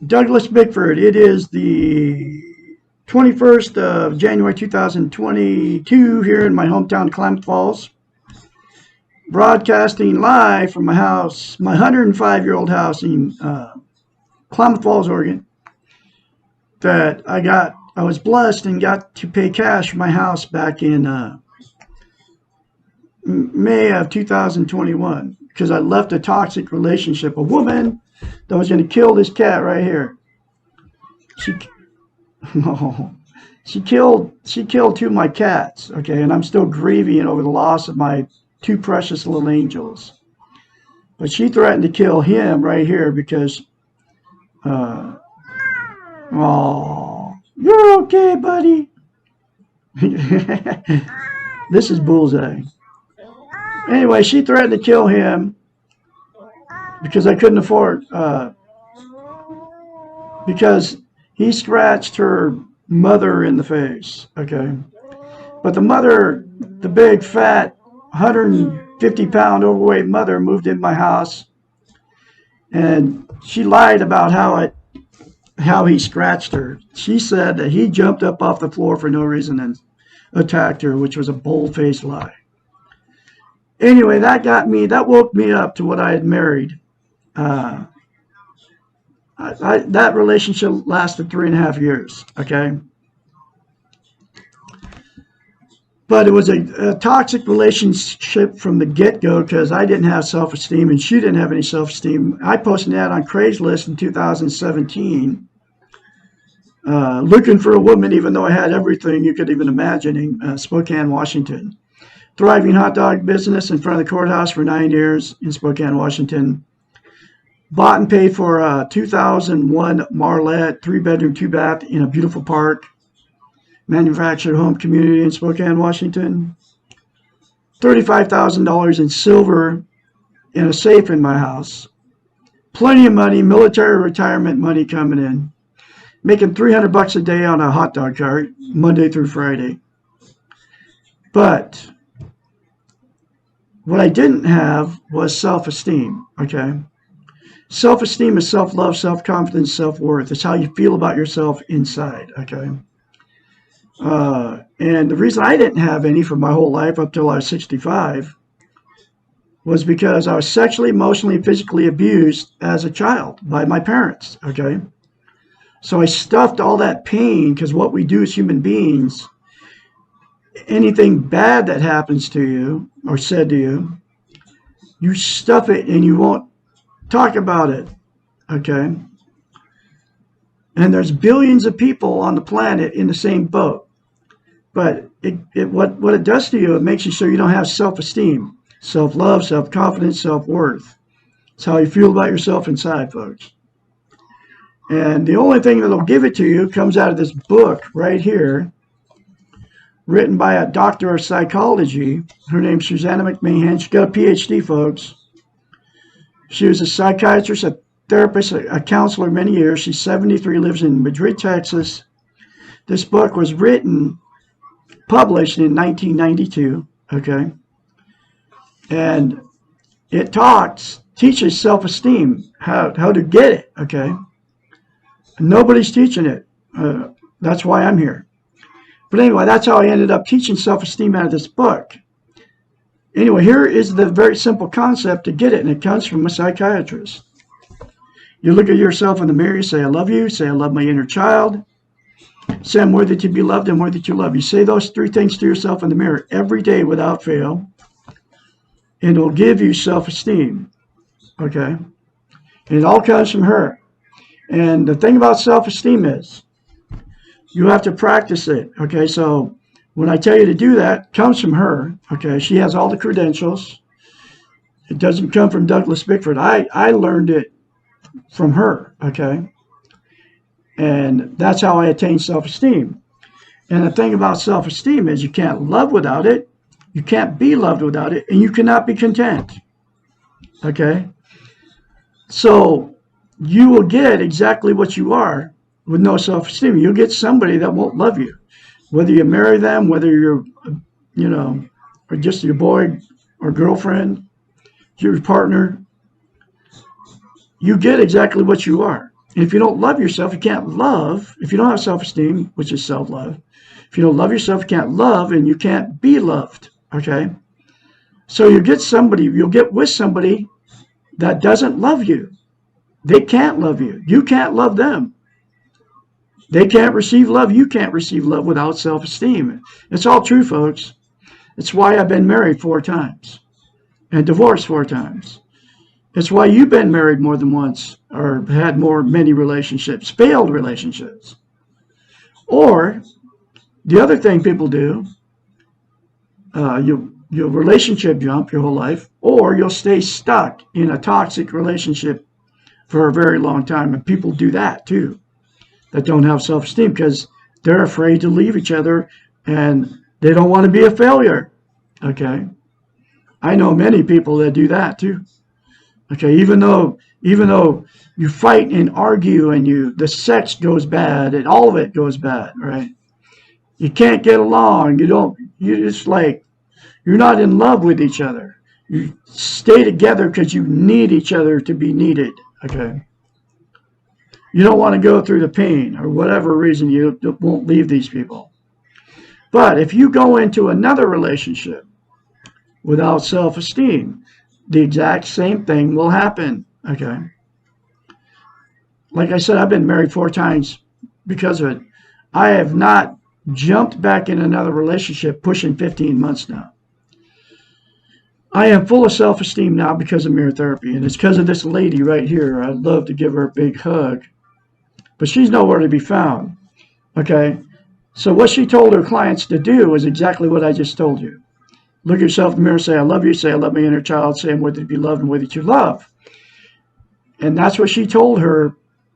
Douglas Bickford. It is the 21st of January 2022 here in my hometown, Klamath Falls. Broadcasting live from my house, my 105-year-old house in Klamath Falls, Oregon. That I was blessed and got to pay cash for my house back in May of 2021 because I left a toxic relationship. A woman that was going to kill this cat right here. She, no, she killed two of my cats. Okay, and I'm still grieving over the loss of my two precious little angels. But she threatened to kill him right here because, oh, you're okay, buddy. This is Bullseye. Anyway, she threatened to kill him because I couldn't afford, because he scratched her mother in the face, okay? But the mother, the big, fat, 150-pound overweight mother moved in my house, and she lied about how he scratched her. She said that he jumped up off the floor for no reason and attacked her, which was a bold-faced lie. Anyway, that woke me up to what I had married. That relationship lasted 3.5 years, okay? But it was a toxic relationship from the get-go because I didn't have self-esteem and she didn't have any self-esteem. I posted an ad on Craigslist in 2017 looking for a woman, even though I had everything you could even imagine in Spokane, Washington. Thriving hot dog business in front of the courthouse for 9 years in Spokane, Washington. Bought and paid for a 2001 Marlette, 3-bedroom, 2-bath in a beautiful park. Manufactured home community in Spokane, Washington. $35,000 in silver in a safe in my house. Plenty of money, military retirement money coming in. Making $300 a day on a hot dog cart, Monday through Friday. But what I didn't have was self-esteem, okay? Self-esteem is self-love, self-confidence, self-worth. It's how you feel about yourself inside, okay? And the reason I didn't have any for my whole life up till I was 65 was because I was sexually, emotionally, and physically abused as a child by my parents, okay? So I stuffed all that pain because what we do as human beings, anything bad that happens to you or said to you, you stuff it and you won't talk about it, okay? And there's billions of people on the planet in the same boat. But what it does to you, it makes you so you don't have self-esteem, self-love, self-confidence, self-worth. It's how you feel about yourself inside, folks. And the only thing that'll give it to you comes out of this book right here, written by a doctor of psychology. Her name's Susanna McMahon. She got a PhD, folks. She was a psychiatrist, a therapist, a counselor many years. She's 73, lives in Madrid, Texas. This book was published in 1992, okay? And it teaches self-esteem, how to get it, okay? Nobody's teaching it. That's why I'm here. But anyway, that's how I ended up teaching self-esteem out of this book. Anyway, here is the very simple concept to get it, and it comes from a psychiatrist. You look at yourself in the mirror, you say, I love you, say, I love my inner child, say, I'm worthy to be loved and worthy to love. You say those 3 things to yourself in the mirror every day without fail, and it'll give you self-esteem, okay? And it all comes from her. And the thing about self-esteem is you have to practice it, okay? So when I tell you to do that, it comes from her, okay? She has all the credentials. It doesn't come from Douglas Bickford. I learned it from her, okay? And that's how I attained self-esteem. And the thing about self-esteem is you can't love without it, you can't be loved without it, and you cannot be content, okay? So you will get exactly what you are with no self-esteem. You'll get somebody that won't love you. Whether you marry them, whether you're, or just your boy or girlfriend, your partner, you get exactly what you are. And if you don't love yourself, you can't love. If you don't have self-esteem, which is self-love, if you don't love yourself, you can't love, and you can't be loved. Okay? So you'll get with somebody that doesn't love you. They can't love you. You can't love them. They can't receive love. You can't receive love without self-esteem. It's all true, folks. It's why I've been married 4 times and divorced 4 times. It's why you've been married more than once or had many relationships, failed relationships. Or the other thing people do, you'll relationship jump your whole life, or you'll stay stuck in a toxic relationship for a very long time. And people do that too, that don't have self-esteem because they're afraid to leave each other and they don't want to be a failure. Okay? I know many people that do that too. Okay, even though you fight and argue and the sex goes bad and all of it goes bad, right? You can't get along. It's like you're not in love with each other. You stay together because you need each other to be needed. Okay. You don't want to go through the pain or whatever reason you won't leave these people. But if you go into another relationship without self-esteem, the exact same thing will happen. Okay. Like I said, I've been married 4 times because of it. I have not jumped back in another relationship pushing 15 months now. I am full of self-esteem now because of mirror therapy, and it's because of this lady right here. I'd love to give her a big hug, but she's nowhere to be found. Okay. So what she told her clients to do is exactly what I just told you. Look at yourself in the mirror, say, I love you, say, I love my inner child, say, I'm worthy to be loved and worthy to love. And that's what she told her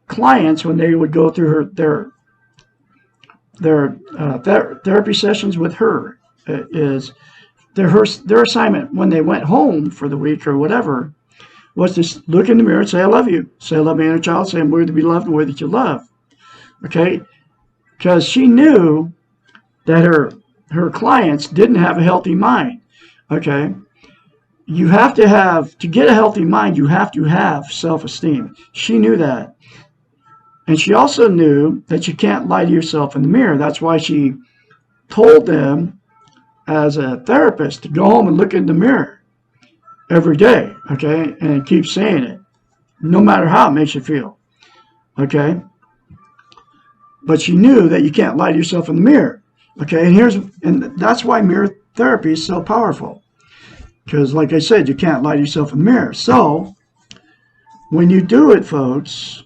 clients when they would go through their therapy sessions with her. Is their assignment when they went home for the week or whatever was to look in the mirror and say, I love you. Say, I love my inner child, say, I'm worthy to be loved and worthy to love. Okay? Because she knew that her clients didn't have a healthy mind. Okay? To get a healthy mind, you have to have self-esteem. She knew that. And she also knew that you can't lie to yourself in the mirror. That's why she told them as a therapist to go home and look in the mirror every day, okay? And keep saying it, no matter how it makes you feel, okay? But she knew that you can't lie to yourself in the mirror. Okay, and that's why mirror therapy is so powerful. Because, like I said, you can't lie to yourself in the mirror. So, when you do it, folks,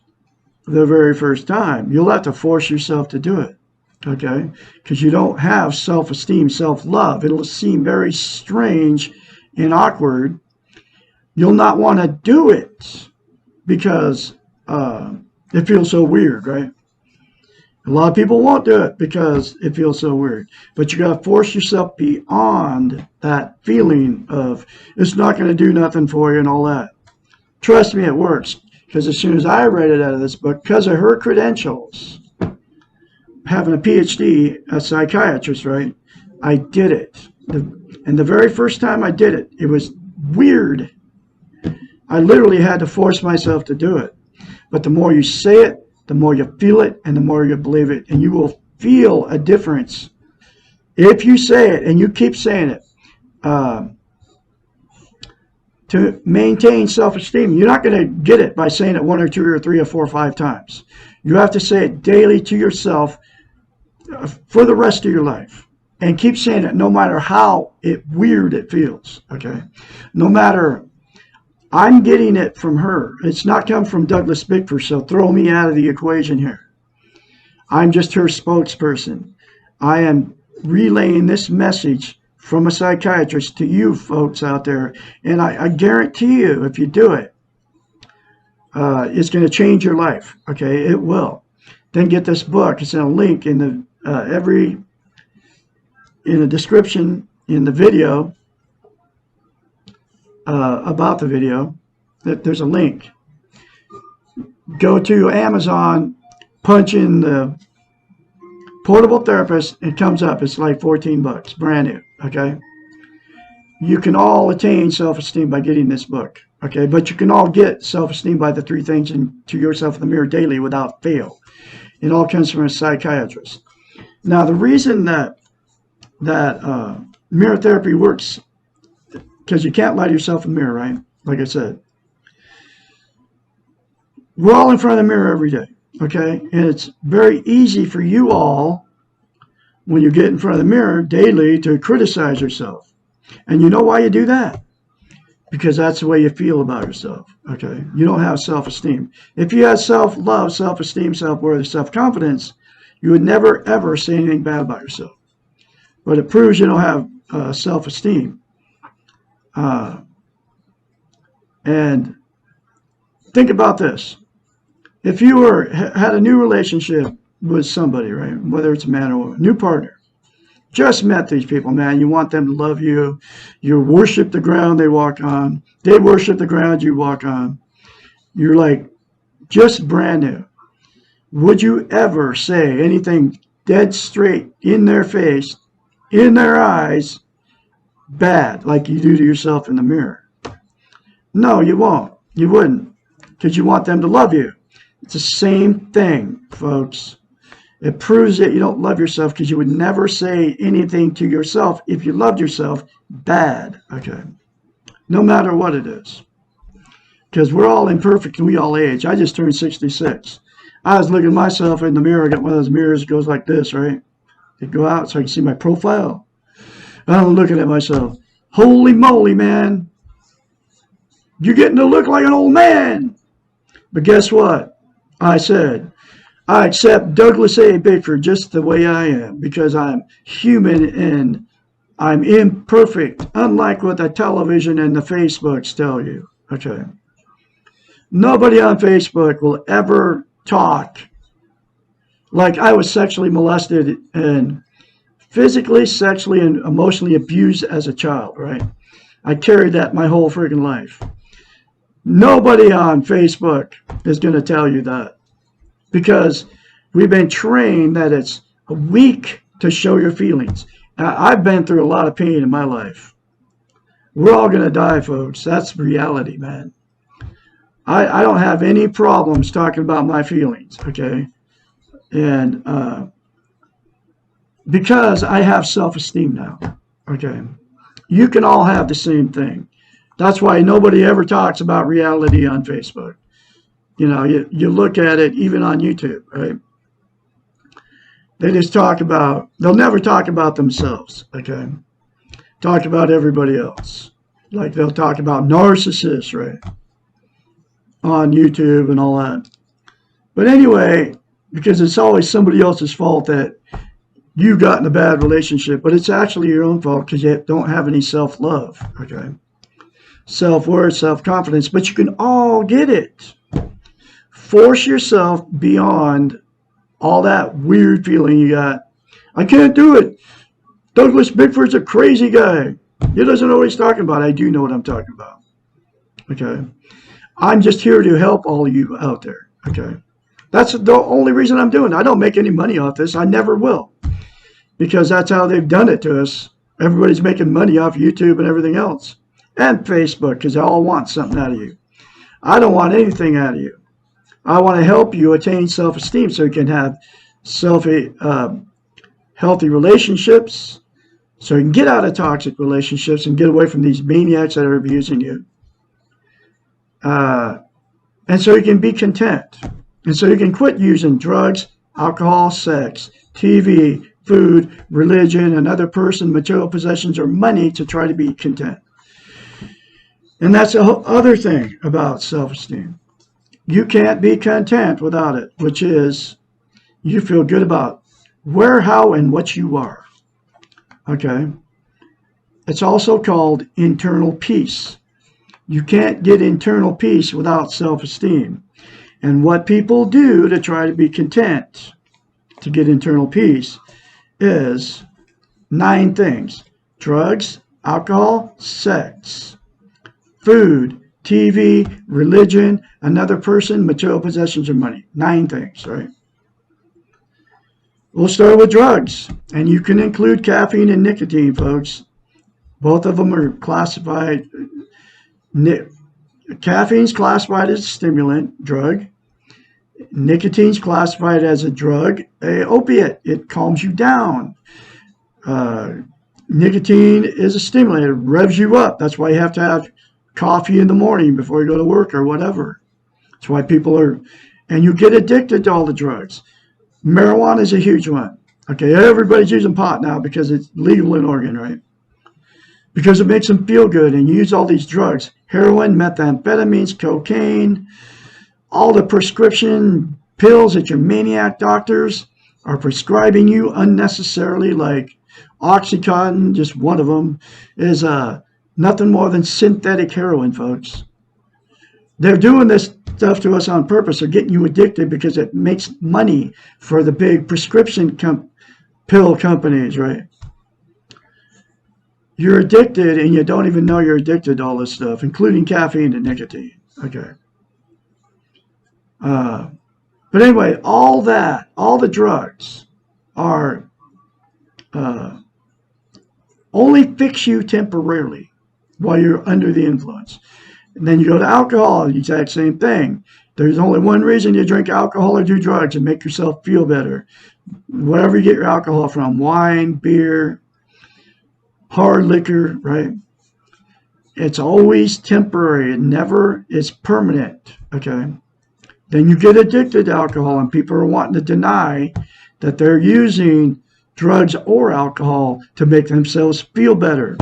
the very first time, you'll have to force yourself to do it. Okay? Because you don't have self-esteem, self-love. It'll seem very strange and awkward. You'll not want to do it because it feels so weird, right? A lot of people won't do it because it feels so weird. But you got to force yourself beyond that feeling of it's not going to do nothing for you and all that. Trust me, it works. Because as soon as I read it out of this book, because of her credentials, having a PhD, a psychiatrist, right? I did it. And the very first time I did it, it was weird. I literally had to force myself to do it. But the more you say it, the more you feel it, and the more you believe it. And you will feel a difference. If you say it, and you keep saying it, to maintain self-esteem, you're not going to get it by saying it 1 or 2 or 3 or 4 or 5 times. You have to say it daily to yourself for the rest of your life. And keep saying it no matter how weird it feels. Okay? No matter... I'm getting it from her. It's not come from Douglas Bickford, so throw me out of the equation here. I'm just her spokesperson. I am relaying this message from a psychiatrist to you folks out there, and I guarantee you, if you do it, it's going to change your life. Okay, it will. Then get this book. It's in a link in the in the description in the video. About the video, there's a link. Go to Amazon, punch in the portable therapist, it comes up. It's like $14, brand new. Okay. You can all attain self-esteem by getting this book. Okay, but you can all get self-esteem by the 3 things into yourself in the mirror daily without fail. It all comes from a psychiatrist. Now, the reason that mirror therapy works, because you can't lie to yourself in the mirror, right? Like I said, we're all in front of the mirror every day, okay? And it's very easy for you all, when you get in front of the mirror daily, to criticize yourself. And you know why you do that? Because that's the way you feel about yourself, okay? You don't have self-esteem. If you had self-love, self-esteem, self-worth, self-confidence, you would never, ever say anything bad about yourself. But it proves you don't have self-esteem. And think about this. If you had a new relationship with somebody, right, whether it's a man or a new partner, just met these people, man, you want them to love you. You worship the ground they walk on. They worship the ground you walk on. You're like just brand new. Would you ever say anything dead straight in their face, in their eyes, bad, like you do to yourself in the mirror? No, you won't. You wouldn't, because you want them to love you. It's the same thing, folks. It proves that you don't love yourself, because you would never say anything to yourself, if you loved yourself, bad, okay? No matter what it is. Because we're all imperfect and we all age. I just turned 66. I was looking at myself in the mirror. I got one of those mirrors that goes like this, right? They go out so I can see my profile. I'm looking at myself. Holy moly, man. You're getting to look like an old man. But guess what? I said, I accept Douglas A. Bickford just the way I am, because I'm human and I'm imperfect, unlike what the television and the Facebooks tell you. Okay. Nobody on Facebook will ever talk like I was sexually molested and physically, sexually, and emotionally abused as a child, right? I carried that my whole freaking life. Nobody on Facebook is going to tell you that, because we've been trained that it's weak to show your feelings. I've been through a lot of pain in my life. We're all going to die, folks. That's reality, man. I don't have any problems talking about my feelings, okay? And because I have self-esteem now, okay? You can all have the same thing. That's why nobody ever talks about reality on Facebook. You know, you look at it even on YouTube, right? They just talk about, they'll never talk about themselves, okay? Talk about everybody else. Like they'll talk about narcissists, right? On YouTube and all that. But anyway, because it's always somebody else's fault that you got in a bad relationship, but it's actually your own fault because you don't have any self-love, okay? Self-worth, self-confidence, but you can all get it. Force yourself beyond all that weird feeling you got. I can't do it. Douglas Bickford's a crazy guy. He doesn't know what he's talking about. I do know what I'm talking about, okay? I'm just here to help all of you out there, okay? That's the only reason I'm doing it. I don't make any money off this. I never will, because that's how they've done it to us. Everybody's making money off YouTube and everything else, and Facebook, because they all want something out of you. I don't want anything out of you. I want to help you attain self-esteem so you can have healthy relationships, so you can get out of toxic relationships and get away from these maniacs that are abusing you. And so you can be content. And so you can quit using drugs, alcohol, sex, TV, food, religion, another person, material possessions, or money to try to be content. And that's the other thing about self-esteem. You can't be content without it, which is you feel good about where, how, and what you are. Okay? It's also called internal peace. You can't get internal peace without self-esteem. And what people do to try to be content, to get internal peace, is 9 things: drugs, alcohol, sex, food, TV, religion, another person, material possessions, or money. 9 things, right? We'll start with drugs. And you can include caffeine and nicotine, folks. Both of them are classified. Caffeine's classified as a stimulant drug. Nicotine's classified as a drug, a opiate. It calms you down. Uh, Nicotine is a stimulant. It revs you up. That's why you have to have coffee in the morning before you go to work or whatever. That's why people are, and you get addicted to all the drugs. Marijuana is a huge one. Okay, everybody's using pot now because it's legal in Oregon, right? Because it makes them feel good, and you use all these drugs: heroin, methamphetamines, cocaine, all the prescription pills that your maniac doctors are prescribing you unnecessarily, like Oxycontin, just one of them, is nothing more than synthetic heroin, folks. They're doing this stuff to us on purpose. They're getting you addicted because it makes money for the big prescription pill companies, right? You're addicted and you don't even know you're addicted to all this stuff, including caffeine and nicotine. Okay. But anyway, all the drugs are only fix you temporarily while you're under the influence. And then you go to alcohol, the exact same thing. There's only one reason you drink alcohol or do drugs, and make yourself feel better. Wherever you get your alcohol from, wine, beer, hard liquor, right? It's always temporary. It never is permanent, okay? Then you get addicted to alcohol, and people are wanting to deny that they're using drugs or alcohol to make themselves feel better.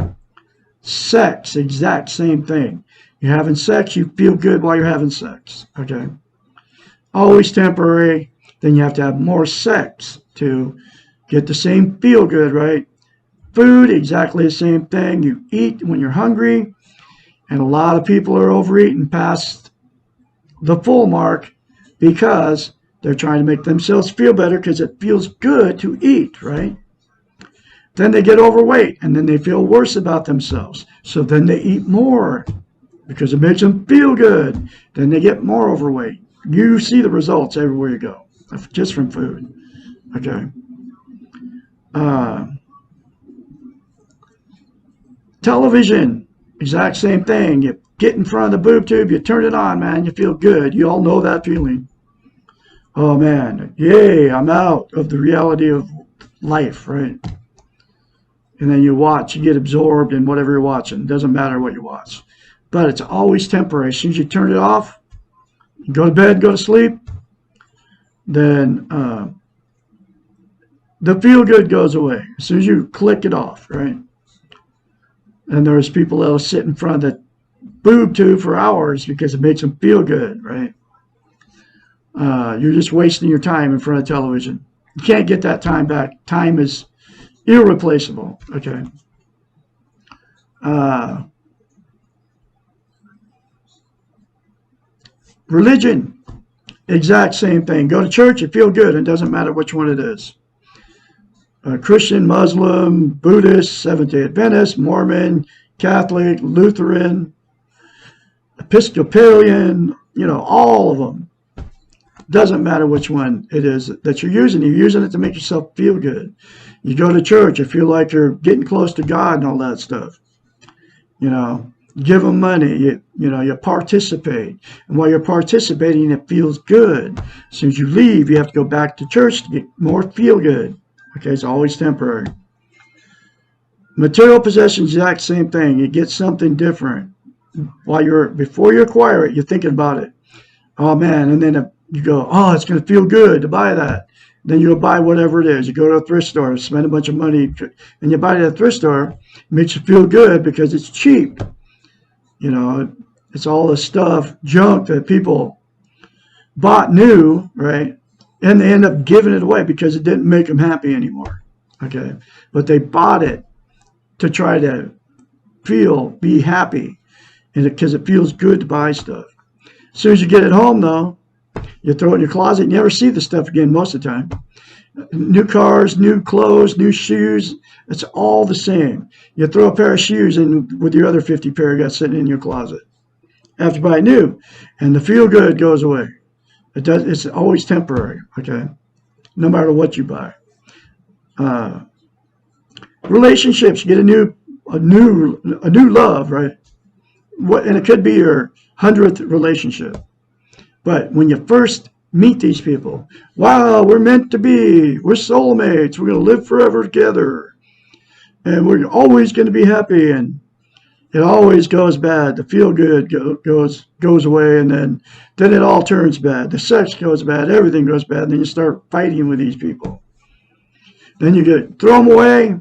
Sex, exact same thing. You're having sex, you feel good while you're having sex, okay? Always temporary. Then you have to have more sex to get the same feel good, right? Food, exactly the same thing. You eat when you're hungry, and a lot of people are overeating past the full mark because they're trying to make themselves feel better because it feels good to eat, right? Then they get overweight, and then they feel worse about themselves. So then they eat more because it makes them feel good. Then they get more overweight. You see the results everywhere you go, just from food, okay? Television, exact same thing. You get in front of the boob tube, you turn it on, man, you feel good. You all know that feeling. Oh, man, yay, I'm out of the reality of life, right? And then you watch, you get absorbed in whatever you're watching. It doesn't matter what you watch. But it's always temporary. As soon as you turn it off, you go to bed, go to sleep, then the feel-good goes away. As soon as you click it off, right? And there's people that'll sit in front of the boob tube for hours because it makes them feel good, right? You're just wasting your time in front of television. You can't get that time back. Time is irreplaceable, okay? Religion, exact same thing. Go to church, you feel good. It doesn't matter which one it is. Christian, Muslim, Buddhist, Seventh-day Adventist, Mormon, Catholic, Lutheran, Episcopalian, all of them. Doesn't matter which one it is that you're using. You're using it to make yourself feel good. You go to church, you feel like you're getting close to God and all that stuff. Give them money. You participate. And while you're participating, it feels good. As soon as you leave, you have to go back to church to get more feel good. Okay, it's always temporary. Material possessions, exact same thing. You get something different. Before you acquire it, you're thinking about it. Oh, man, and then you go, oh, it's going to feel good to buy that. Then you'll buy whatever it is. You go to a thrift store, spend a bunch of money, and you buy it at a thrift store. It makes you feel good because it's cheap. It's all the stuff, junk that people bought new, right? And they end up giving it away because it didn't make them happy anymore, okay? But they bought it to try to be happy, and because it feels good to buy stuff. As soon as you get it home, though, you throw it in your closet and you never see the stuff again most of the time. New cars, new clothes, new shoes, it's all the same. You throw a pair of shoes in with your other 50 pair you got sitting in your closet after you buy new, and the feel good goes away. It's always temporary, okay? No matter what you buy. Relationships, you get a new a new love, right? And it could be your 100th relationship. But when you first meet these people, wow, we're meant to be. We're soulmates. We're going to live forever together. And we're always going to be happy. And it always goes bad. The feel good goes away, and then it all turns bad. The sex goes bad. Everything goes bad. And then you start fighting with these people. Then you throw them away,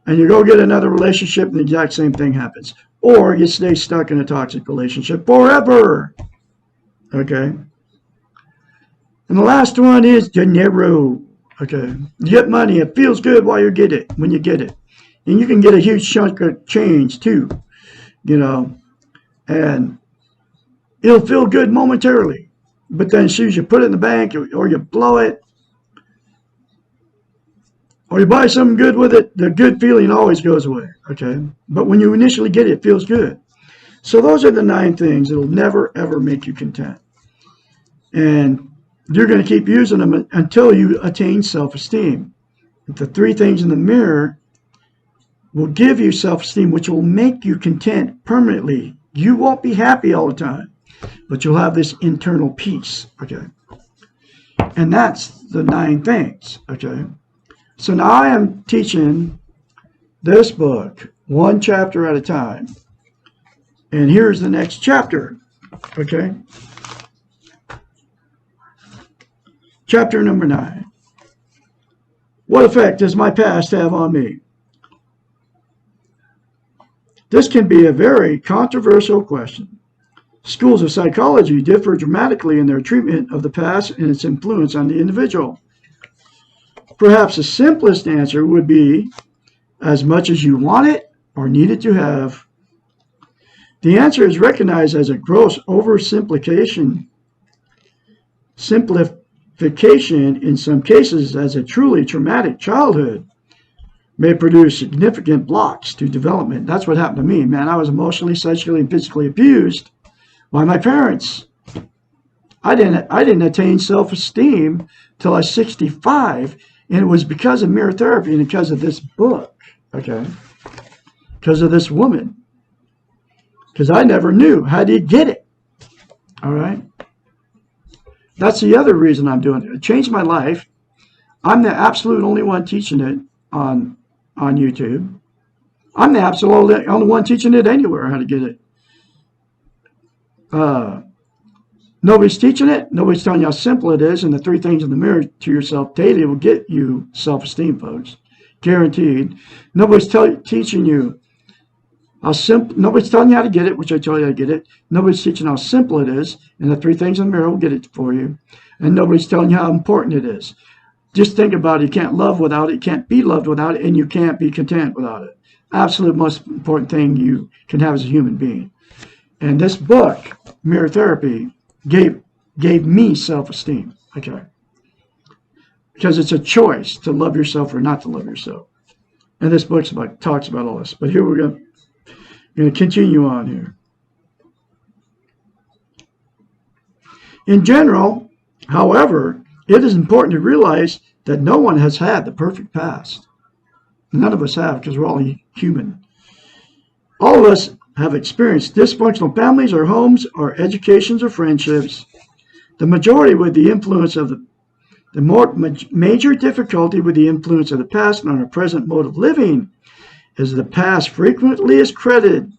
and you go get another relationship, and the exact same thing happens. Or you stay stuck in a toxic relationship forever. Okay. And the last one is dinero. Okay. You get money. It feels good while you get it, when you get it. And you can get a huge chunk of change too, and it'll feel good momentarily. But then as soon as you put it in the bank, or you blow it, or you buy something good with it, the good feeling always goes away. Okay. But when you initially get it, it feels good. So those are the 9 things that'll never, ever make you content. And you're going to keep using them until you attain self-esteem. The 3 things in the mirror will give you self-esteem, which will make you content permanently. You won't be happy all the time, but you'll have this internal peace. Okay. And that's the 9 things. Okay. So now I am teaching this book 1 chapter at a time. And here's the next chapter. Okay. Chapter number 9. What effect does my past have on me? This can be a very controversial question. Schools of psychology differ dramatically in their treatment of the past and its influence on the individual. Perhaps the simplest answer would be as much as you want it or need it to have. The answer is recognized as a gross oversimplification in some cases, as a truly traumatic childhood may produce significant blocks to development. That's what happened to me, man. I was emotionally, sexually, and physically abused by my parents. I didn't attain self-esteem till I was 65, and it was because of mirror therapy and because of this book, okay? Because of this woman. Because I never knew how to get it, all right? That's the other reason I'm doing it. It changed my life. I'm the absolute only one teaching it on YouTube. I'm the absolute only one teaching it anywhere how to get it. Nobody's teaching it. Nobody's telling you how simple it is. And the 3 things in the mirror to yourself daily will get you self-esteem, folks. Guaranteed. Nobody's teaching you how simple. Nobody's telling you how to get it, which I tell you how to get it. Nobody's teaching how simple it is. And the 3 things in the mirror will get it for you. And nobody's telling you how important it is. Just think about it. You can't love without it. You can't be loved without it. And you can't be content without it. Absolute most important thing you can have as a human being. And this book, Mirror Therapy, gave me self-esteem. Okay. Because it's a choice to love yourself or not to love yourself. And this book talks about all this. But here we're going to continue on here. In general, however, it is important to realize that no one has had the perfect past. None of us have, because we're all human. All of us have experienced dysfunctional families or homes or educations or friendships. The majority with the influence of the major difficulty with the influence of the past on our present mode of living is the past frequently is credited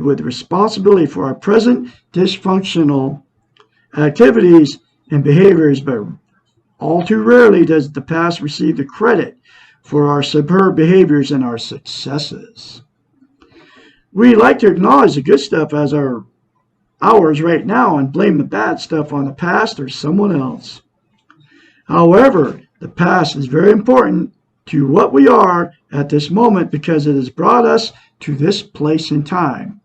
with responsibility for our present dysfunctional activities and behaviors, but all too rarely does the past receive the credit for our superb behaviors and our successes. We like to acknowledge the good stuff as ours right now and blame the bad stuff on the past or someone else. However, the past is very important to what we are at this moment because it has brought us to this place in time.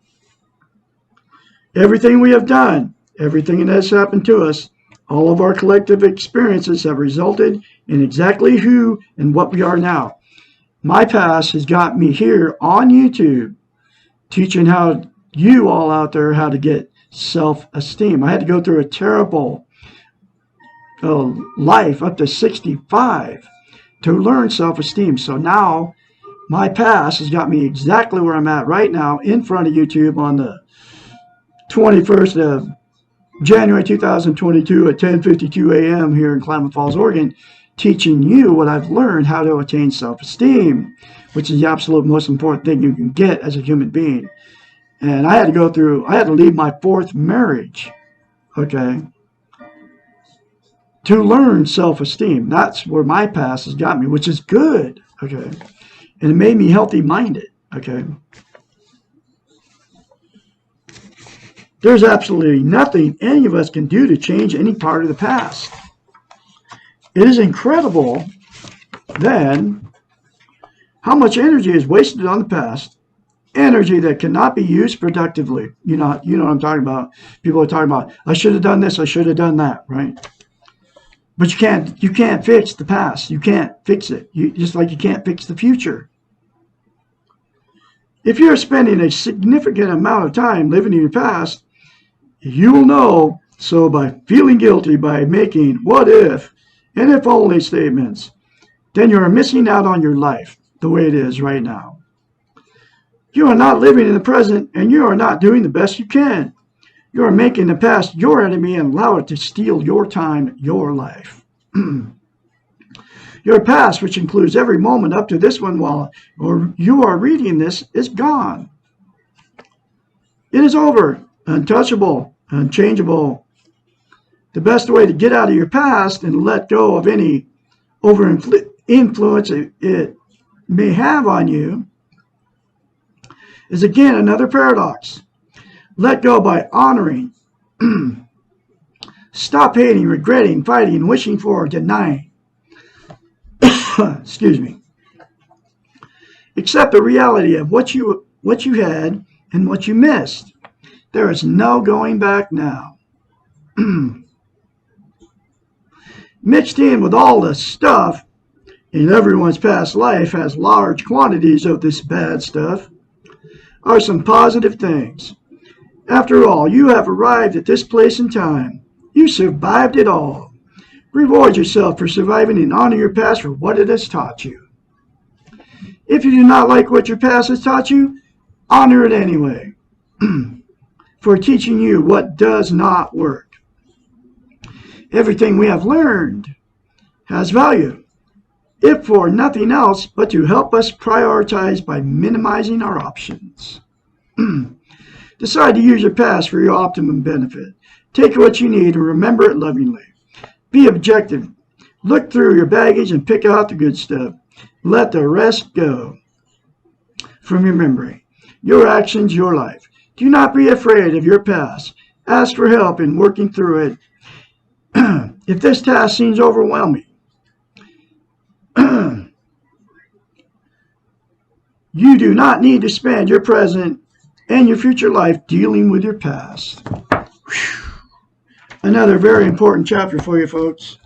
Everything we have done, everything that has happened to us, all of our collective experiences have resulted in exactly who and what we are now. My past has got me here on YouTube teaching how you all out there how to get self-esteem. I had to go through a terrible life up to 65 to learn self-esteem. So now My past has got me exactly where I'm at right now in front of YouTube on the 21st of January 2022 at 10:52 a.m. here in Klamath Falls, Oregon, teaching you what I've learned how to attain self-esteem, which is the absolute most important thing you can get as a human being. And I had to leave my fourth marriage, okay, to learn self-esteem. That's where my past has got me, which is good, okay. And it made me healthy-minded, okay. There's absolutely nothing any of us can do to change any part of the past. It is incredible, then, how much energy is wasted on the past. Energy that cannot be used productively. You know what I'm talking about. People are talking about, I should have done this, I should have done that, right? But you can't fix the past. You can't fix it. Just like you can't fix the future. If you're spending a significant amount of time living in your past, you will know so by feeling guilty, by making what if and if only statements, then you are missing out on your life the way it is right now. You are not living in the present, and you are not doing the best you can. You are making the past your enemy and allow it to steal your time, your life. Your past, which includes every moment up to this one while you are reading this, is gone. It is over, untouchable, unchangeable. The best way to get out of your past and let go of any over-influence it may have on you is again another paradox. Let go by honoring. Stop hating, regretting, fighting, wishing for, denying. Excuse me. Accept the reality of what you had and what you missed. There is no going back now. Mixed in with all the stuff in everyone's past life has large quantities of this bad stuff are some positive things. After all, you have arrived at this place in time. You survived it all. Reward yourself for surviving and honor your past for what it has taught you. If you do not like what your past has taught you, honor it anyway for teaching you what does not work. Everything we have learned has value, if for nothing else but to help us prioritize by minimizing our options. Decide to use your past for your optimum benefit. Take what you need and remember it lovingly. Be objective. Look through your baggage and pick out the good stuff. Let the rest go from your memory. Your actions, your life. Do not be afraid of your past. Ask for help in working through it. If this task seems overwhelming, you do not need to spend your present and your future life dealing with your past. Another very important chapter for you folks.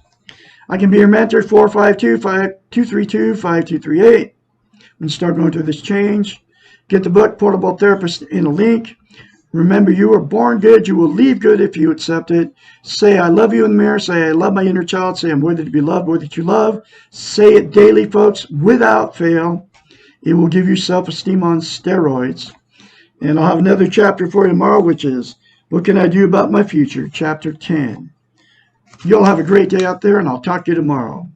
I can be your mentor, 452-232-5238. When you start going through this change, get the book, Portable Therapist, in a link. Remember, you were born good. You will leave good if you accept it. Say, I love you in the mirror. Say, I love my inner child. Say, I'm worthy to be loved, worthy to love. Say it daily, folks, without fail. It will give you self-esteem on steroids. And I'll have another chapter for you tomorrow, which is, what can I do about my future? Chapter 10. You'll have a great day out there, and I'll talk to you tomorrow.